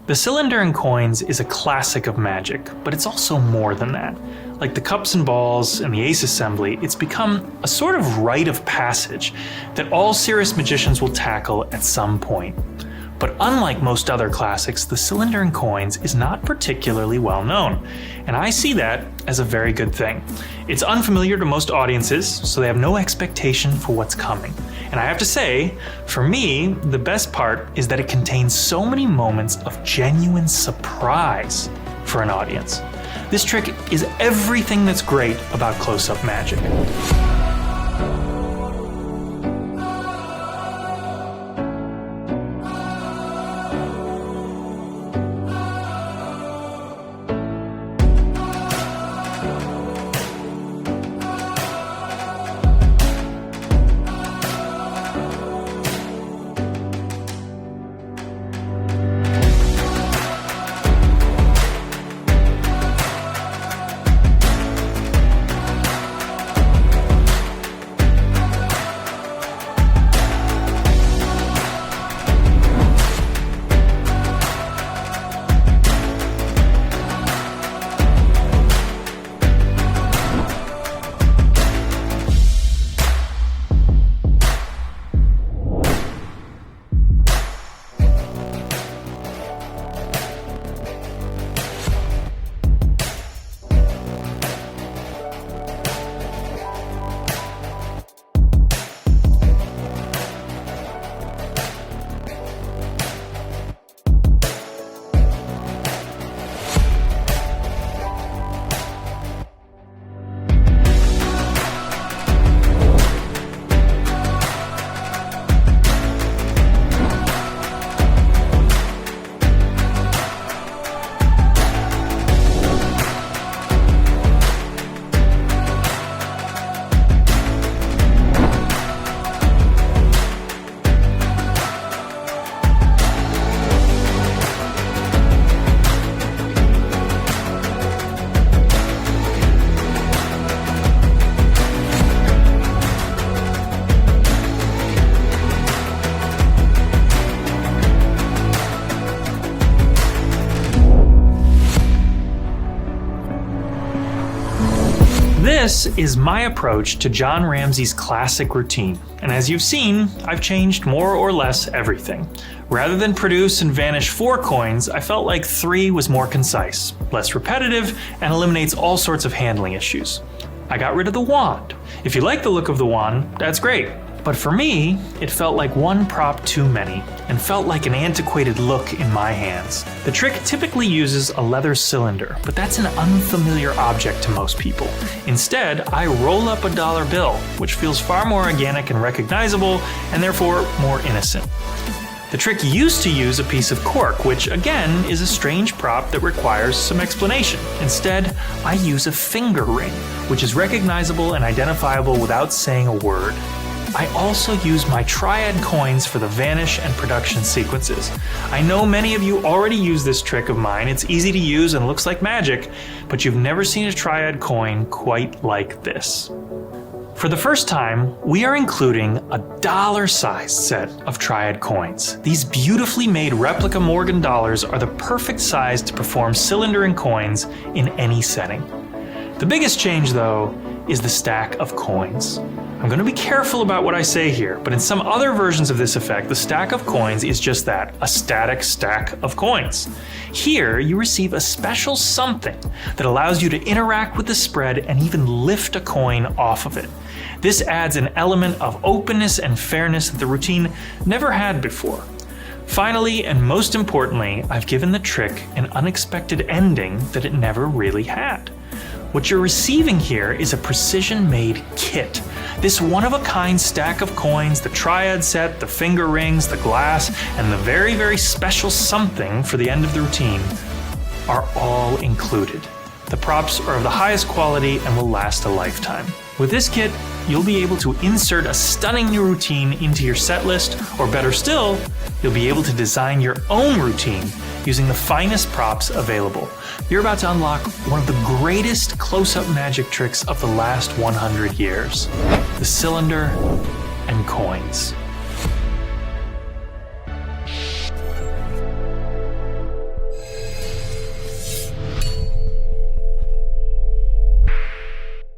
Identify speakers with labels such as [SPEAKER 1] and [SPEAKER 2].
[SPEAKER 1] The cylinder and coins is a classic of magic, but it's also more than that. Like the cups and balls and the ace assembly, it's become a sort of rite of passage that all serious magicians will tackle at some point. But unlike most other classics, the cylinder and coins is not particularly well known, and I see that as a very good thing. It's unfamiliar to most audiences, so they have no expectation for what's coming. And I have to say, for me, the best part is that it contains so many moments of genuine surprise for an audience. This trick is everything that's great about close-up magic. This is my approach to John Ramsey's classic routine, and as you've seen, I've changed more or less everything. Rather than produce and vanish 4 coins, I felt like 3 was more concise, less repetitive, and eliminates all sorts of handling issues. I got rid of the wand. If you like the look of the wand, that's great. But for me, it felt like one prop too many, and felt like an antiquated look in my hands. The trick typically uses a leather cylinder, but that's an unfamiliar object to most people. Instead, I roll up a dollar bill, which feels far more organic and recognizable, and therefore more innocent. The trick used to use a piece of cork, which again is a strange prop that requires some explanation. Instead, I use a finger ring, which is recognizable and identifiable without saying a word. I also use my triad coins for the vanish and production sequences. I know many of you already use this trick of mine. It's easy to use and looks like magic, but you've never seen a triad coin quite like this. For the first time, we are including a dollar-sized set of triad coins. These beautifully made replica Morgan dollars are the perfect size to perform cylinder and coins in any setting. The biggest change, though, is the stack of coins. I'm going to be careful about what I say here, but in some other versions of this effect, the stack of coins is just that, a static stack of coins. Here, you receive a special something that allows you to interact with the spread and even lift a coin off of it. This adds an element of openness and fairness that the routine never had before. Finally, and most importantly, I've given the trick an unexpected ending that it never really had. What you're receiving here is a precision-made kit. This one-of-a-kind stack of coins, the triad set, the finger rings, the glass, and the very, very special something for the end of the routine are all included. The props are of the highest quality and will last a lifetime. With this kit, you'll be able to insert a stunning new routine into your set list, or better still, you'll be able to design your own routine using the finest props available. You're about to unlock one of the greatest close-up magic tricks of the last 100 years, the cylinder and coins.